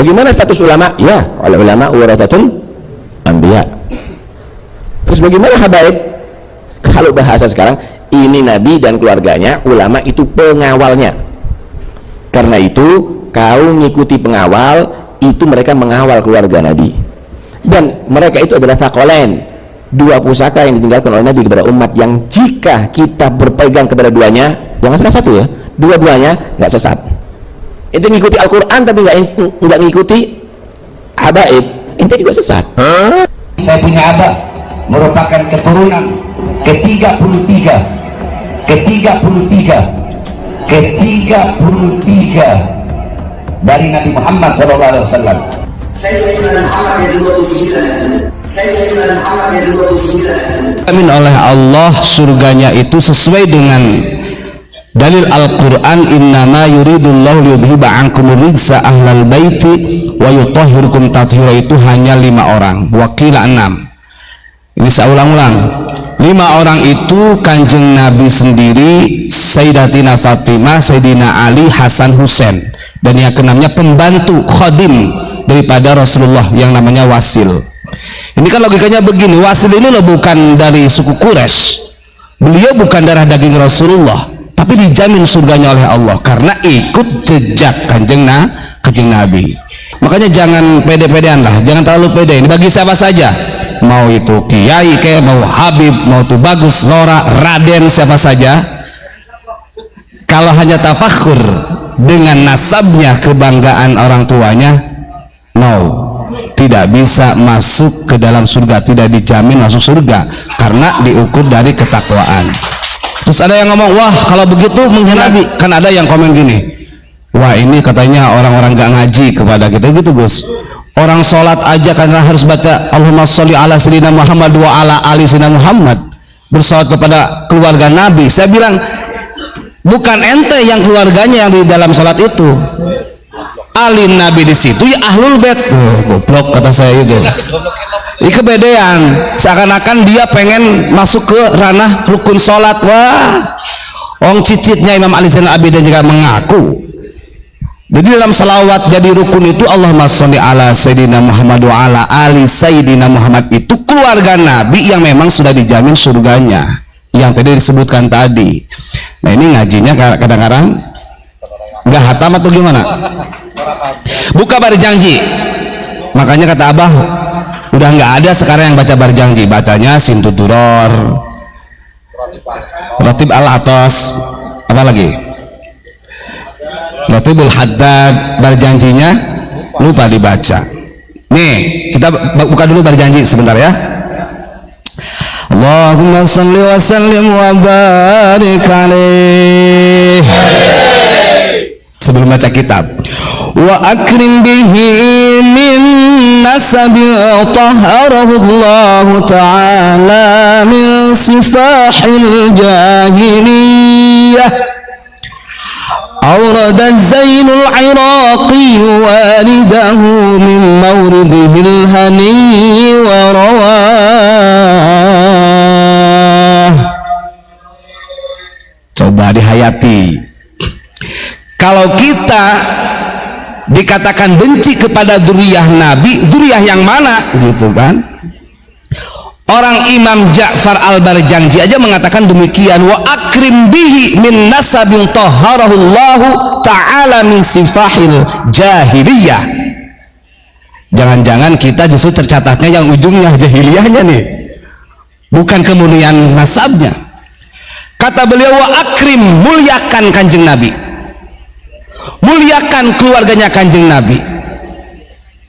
Bagaimana status ulama? Ya, oleh ulama warathatul anbiya. Terus bagaimana habaib? Kalau bahasa sekarang, ini nabi dan keluarganya, ulama itu pengawalnya. Karena itu kau ngikuti pengawal, itu mereka mengawal keluarga nabi. Dan mereka itu adalah thaqalain, dua pusaka yang ditinggalkan oleh nabi kepada umat, yang jika kita berpegang kepada duanya, jangan salah satu ya, dua-duanya nggak sesat. Itu ngikuti Al-Quran tapi nggak ngikuti habaib, itu juga sesat. Saya punya abah merupakan keturunan ke-33 dari Nabi Muhammad SAW. Saya Nabi Muhammad yang 29. Amin oleh Allah, surganya itu sesuai dengan dalil Al-Quran, innama yuridullahu liyudhiba ankumur rijsa ahlal baiti wa yutahhirukum tathira, itu hanya 5 orang, wakila 6. Ini saya ulang-ulang, 5 orang itu Kanjeng Nabi sendiri, Sayyidatina Fatimah, Sayyidina Ali, Hasan, Husain, dan yang keenamnya pembantu khadim daripada Rasulullah yang namanya Wasil. Ini kan logikanya begini, Wasil ini loh bukan dari suku Quraisy, beliau bukan darah daging Rasulullah, tapi dijamin surganya oleh Allah karena ikut jejak kanjeng Nabi. Makanya jangan pede-pedean lah, jangan terlalu pede. Ini bagi siapa saja, mau itu kiai kayak, mau Habib, mau itu Bagus, Lora, Raden, siapa saja, kalau hanya tafakhur dengan nasabnya, kebanggaan orang tuanya, no, tidak bisa masuk ke dalam surga, tidak dijamin masuk surga karena diukur dari ketakwaan. Terus ada yang ngomong, wah kalau begitu menghina Nabi. Kan ada yang komen gini, wah ini katanya orang-orang gak ngaji kepada kita gitu Gus. Orang sholat aja karena harus baca Allahumma sholli ala sayyidina Muhammad wa ala ali sayyidina Muhammad, bersolawat kepada keluarga Nabi. Saya bilang, bukan ente yang keluarganya yang di dalam sholat itu, ali Nabi di situ ya ahlul bait. Goblok kata saya itu. Ini kebedean, seakan-akan dia pengen masuk ke ranah rukun sholat. Wah, orang cicitnya Imam Ali Zainal Abidin juga mengaku. Jadi dalam salawat jadi rukun itu Allahumma sholli ala sayyidina Muhammad wa ala ali sayyidina Muhammad, itu keluarga Nabi yang memang sudah dijamin surganya, yang tadi disebutkan tadi. Nah ini ngajinya kadang-kadang nggak hatam atau gimana? Buka barjanji. Makanya kata Abah, udah nggak ada sekarang yang baca barjanji, bacanya Sintuturor, Ratib al-Atos, apa lagi? Ratibul Haddad, barjanjinya lupa dibaca. Nih, kita buka dulu barjanji sebentar ya. Allahumma salli wa sallim wa barik alaih. Sebelum baca kitab, wa akrim bihi min nasabi taharahu Allah ta'ala min sifahil jahiliyah. أورد الزين العراقي والده من مورده الهني ورواه. Coba dihayati. Kalau kita dikatakan benci kepada duriyah Nabi, duriyah yang mana gitu kan? Orang Imam Ja'far al-Barjanji aja mengatakan demikian, wa akrim bihi min nasabin tahharahullahu ta'ala min sifahil jahiliyah. Jangan-jangan kita justru tercatatnya yang ujungnya jahiliyahnya nih, bukan kemuliaan nasabnya. Kata beliau, wa akrim, muliakan kanjeng Nabi, muliakan keluarganya kanjeng Nabi,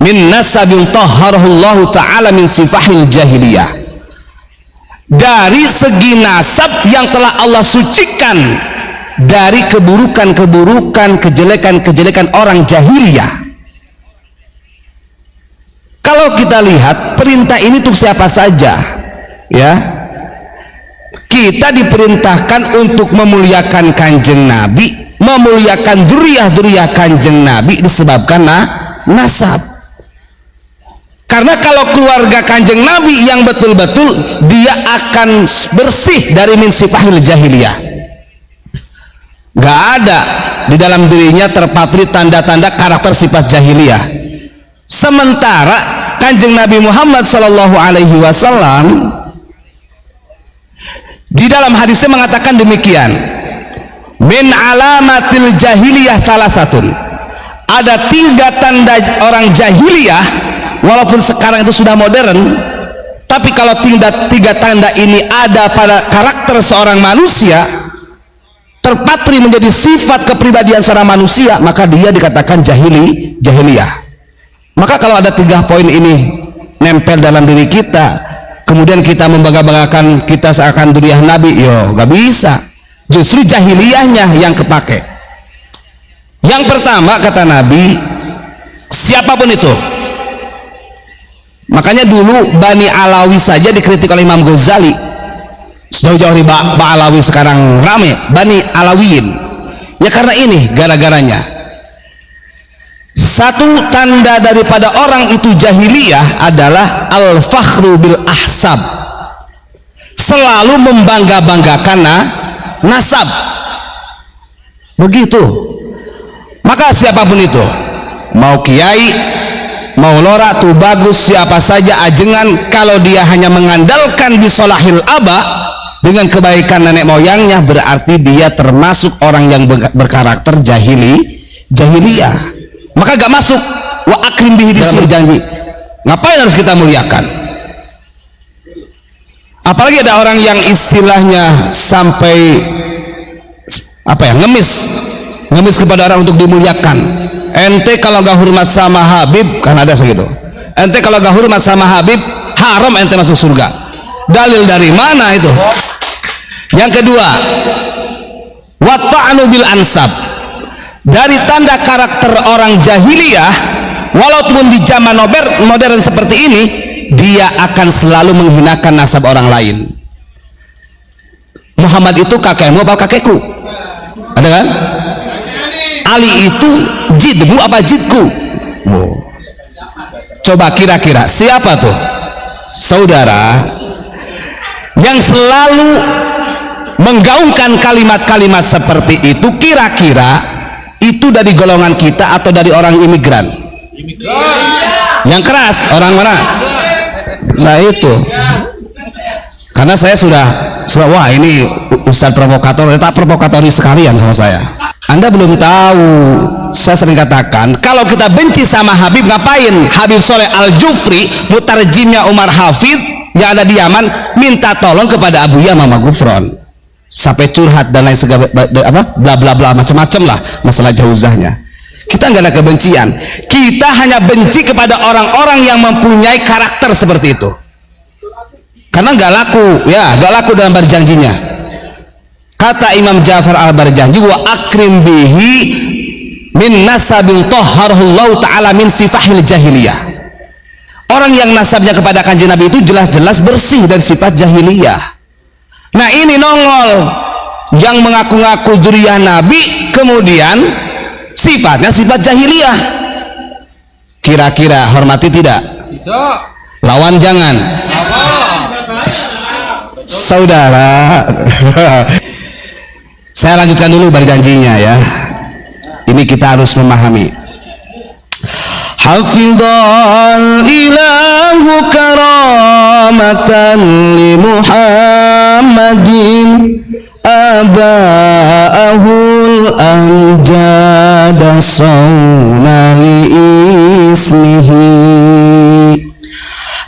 min nasabin tahharahullahu ta'ala min sifahil jahiliyah, dari segi nasab yang telah Allah sucikan dari keburukan-keburukan, kejelekan-kejelekan orang jahiliyah. Kalau kita lihat perintah ini untuk siapa saja ya, kita diperintahkan untuk memuliakan kanjeng Nabi, memuliakan duriyah-duriyah kanjeng Nabi disebabkan nasab. Karena kalau keluarga kanjeng Nabi yang betul-betul, dia akan bersih dari min sifahil jahiliyah. Gak ada di dalam dirinya terpatri tanda-tanda karakter sifat jahiliyah. Sementara Kanjeng Nabi Muhammad Sallallahu Alaihi Wasallam di dalam hadisnya mengatakan demikian, min alamatil jahiliyah salah satun, ada 3 tanda orang jahiliyah, walaupun sekarang itu sudah modern, tapi kalau 3 tanda ini ada pada karakter seorang manusia, terpatri menjadi sifat kepribadian seorang manusia, maka dia dikatakan jahiliyah. Maka kalau ada 3 poin ini nempel dalam diri kita, kemudian kita membangga-banggakan kita seakan duriyah Nabi, yo gak bisa. Justru jahiliyahnya yang kepake. Yang pertama kata Nabi, siapapun itu. Makanya dulu Bani Alawi saja dikritik oleh Imam Ghazali. Jauh-jauh riba Alawi sekarang rame, Bani Alawiyin. Ya karena ini gara-garanya. Satu tanda daripada orang itu jahiliyah adalah al-fakhru bil ahsab, selalu membangga-banggakan nasab. Begitu. Maka siapapun itu, mau kiai, mau lora tuh bagus, siapa saja ajengan, kalau dia hanya mengandalkan bisolahil aba, dengan kebaikan nenek moyangnya, berarti dia termasuk orang yang berkarakter jahiliyah. Maka gak masuk wa akrim bihi dalam berjanji. Ngapain harus kita muliakan? Apalagi ada orang yang istilahnya sampai ngemis kepada orang untuk dimuliakan. Ente kalau gak hormat sama Habib, kan ada segitu. Ente kalau gak hormat sama Habib, haram ente masuk surga. Dalil dari mana itu? Yang kedua, wa ta'anu bil ansab. Dari tanda karakter orang jahiliyah, walaupun di zaman modern seperti ini, dia akan selalu menghinakan nasab orang lain. Muhammad itu kakekmu apa kakekku? Ada kan? Ali itu jidmu apa jidku? Coba kira-kira siapa tuh saudara yang selalu menggaungkan kalimat-kalimat seperti itu? Kira-kira itu dari golongan kita atau dari orang imigran? Yang keras orang mana? Nah itu, karena saya sudah wah ini ustadz provokator, tak provokatori sekalian sama saya. Anda belum tahu, saya sering katakan kalau kita benci sama Habib, ngapain? Habib Soleh Al-Jufri, mutarjimnya Umar Hafid yang ada di Yaman, minta tolong kepada Abuya Mama Gufron sampai curhat dan lain segala bla bla bla macam-macam lah masalah jauzahnya. Kita nggak ada kebencian, kita hanya benci kepada orang-orang yang mempunyai karakter seperti itu, karena nggak laku dalam berjanjinya. Kata Imam Ja'far al-Barjanji, wa akrim bihi min nasabil tahharullahu ta'ala min sifahil jahiliyah. Orang yang nasabnya kepada Kanjeng Nabi itu jelas-jelas bersih dari sifat jahiliyah. Nah ini nongol yang mengaku-ngaku dzurriyyah Nabi, kemudian sifatnya sifat jahiliyah. Kira-kira hormati tidak? Tidak. Lawan jangan. Saudara, saya lanjutkan dulu berjanjinya ya. Ini kita harus memahami. Hafidhal ilahu karamatan li Muhammadin aba'ahul amjada sawna li ismihi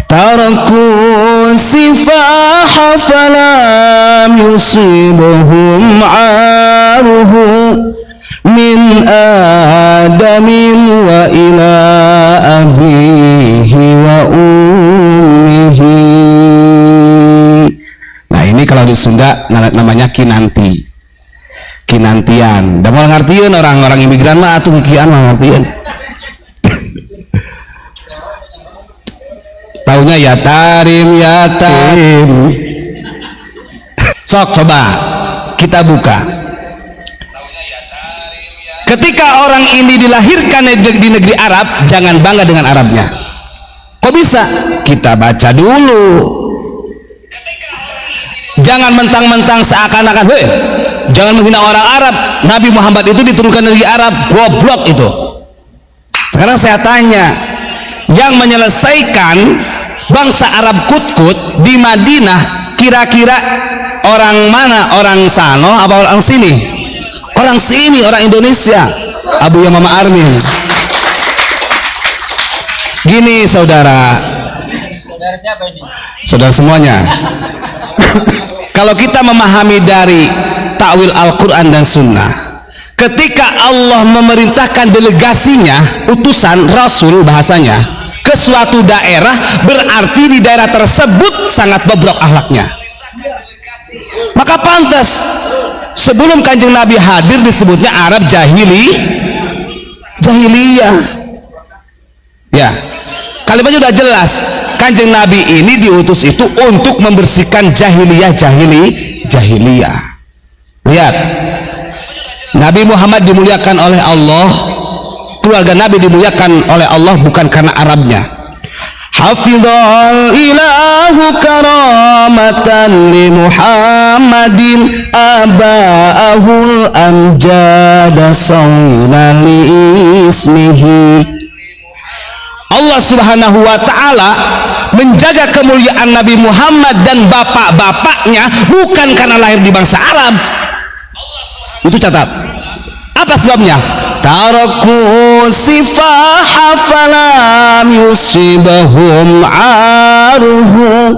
taraku sifaha falam yusibuhum aruhu min adamin wa ila abihi wa ummihi. Nah ini kalau di Sunda namanya kinanti, kinantian. Dan mau ngertiin orang-orang imigran mah atuh kikian mah ngertiin. Taunya ya tarim. Sok coba kita buka. Ketika orang ini dilahirkan di negeri Arab, jangan bangga dengan Arabnya. Kok bisa? Kita baca dulu. Jangan mentang-mentang seakan-akan, jangan menghina orang Arab. Nabi Muhammad itu diturunkan dari Arab, goblok itu. Sekarang saya tanya, yang menyelesaikan bangsa Arab Kut-Kut di Madinah, kira-kira orang mana? Orang sano apa orang sini? Orang sini, orang Indonesia. Abu Yamama Armin. Gini saudara. Saudara siapa ini? Saudara semuanya. Kalau kita memahami dari takwil Al-Quran dan Sunnah, ketika Allah memerintahkan delegasinya, utusan Rasul bahasanya, ke suatu daerah, berarti di daerah tersebut sangat bobrok akhlaknya. Maka pantas sebelum Kanjeng Nabi hadir disebutnya Arab jahiliyah. Ya, kalimatnya sudah jelas. Kanjeng Nabi ini diutus itu untuk membersihkan jahiliyah. Lihat, Nabi Muhammad dimuliakan oleh Allah, keluarga Nabi dimuliakan oleh Allah bukan karena Arabnya. Hafizal ilahu karamatan li Muhammadin aba'ahul amjada sawna li ismihi. Allah Subhanahu wa ta'ala menjaga kemuliaan Nabi Muhammad dan bapak-bapaknya bukan karena lahir di bangsa Arab. Itu catat. Apa sebabnya? Taraku sifaha falam yusibahum aruhu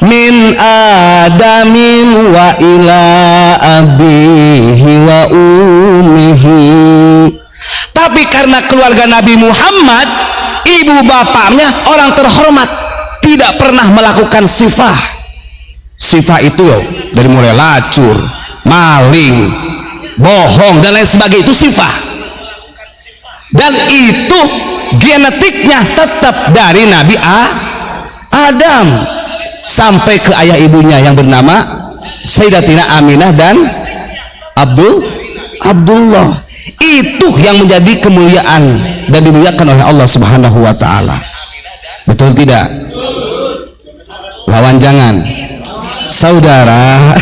min adamin wa ila abihi wa umihi. Tapi karena keluarga Nabi Muhammad, ibu bapaknya orang terhormat, tidak pernah melakukan sifah. Sifah itu dari mulai lacur, maling, bohong dan lain sebagainya, itu sifah. Dan itu genetiknya tetap dari Nabi Adam sampai ke ayah ibunya yang bernama Sayyidatina Aminah dan Abdullah. Itu yang menjadi kemuliaan dan dimuliakan oleh Allah Subhanahu wa ta'ala. Betul tidak? Lawan jangan saudara.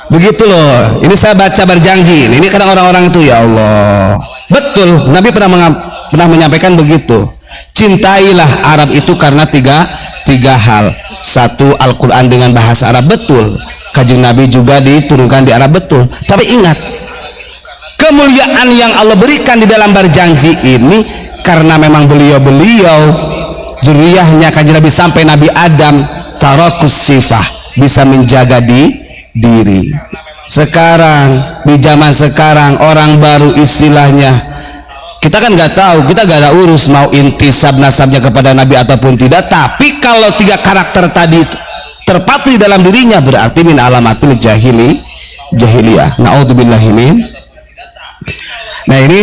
Begitu loh, ini saya baca berjanji ini karena orang-orang itu, ya Allah, betul, Nabi pernah menyampaikan begitu. Cintailah Arab itu karena tiga hal. Satu, Al-Quran dengan bahasa Arab, betul. Kanjeng Nabi juga diturunkan di Arab, betul. Tapi ingat, kemuliaan yang Allah berikan di dalam berjanji ini karena memang beliau zuriyahnya Kanjeng Nabi sampai Nabi Adam tarakus sifah, bisa menjaga diri. Sekarang di zaman sekarang orang baru istilahnya, kita kan nggak tahu, kita nggak ada urus mau intisab nasabnya kepada Nabi ataupun tidak, tapi kalau tiga karakter tadi terpatri dalam dirinya berarti min alamatul jahiliyah. Naudzubillahi min. Nah ini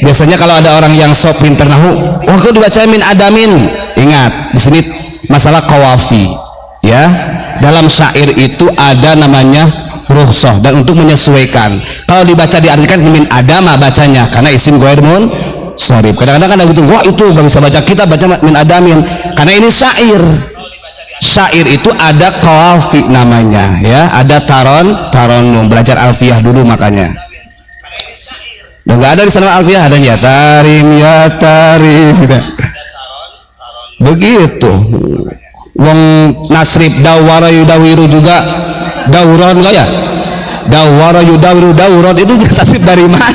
biasanya kalau ada orang yang sok pinter nahu, wah kok dibaca min adamin, ingat di sini masalah qawafi, ya. Dalam syair itu ada namanya rukhsah, dan untuk menyesuaikan, kalau dibaca diartikan min adama bacanya karena isim ghair munsharif. Kadang-kadang kan ada gitu, wah itu gak bisa baca, kita baca min adamin karena ini syair. Syair itu ada qawafi namanya, ya, ada taron, belajar alfiyah dulu makanya. Dan nggak ada di sana alfiyah, ada ya tarim gitu. Begitu. Wong nasrib dawara yudawiru juga dauron, enggak ya? Dawara yudawiru dauron itu tasrif dari mana?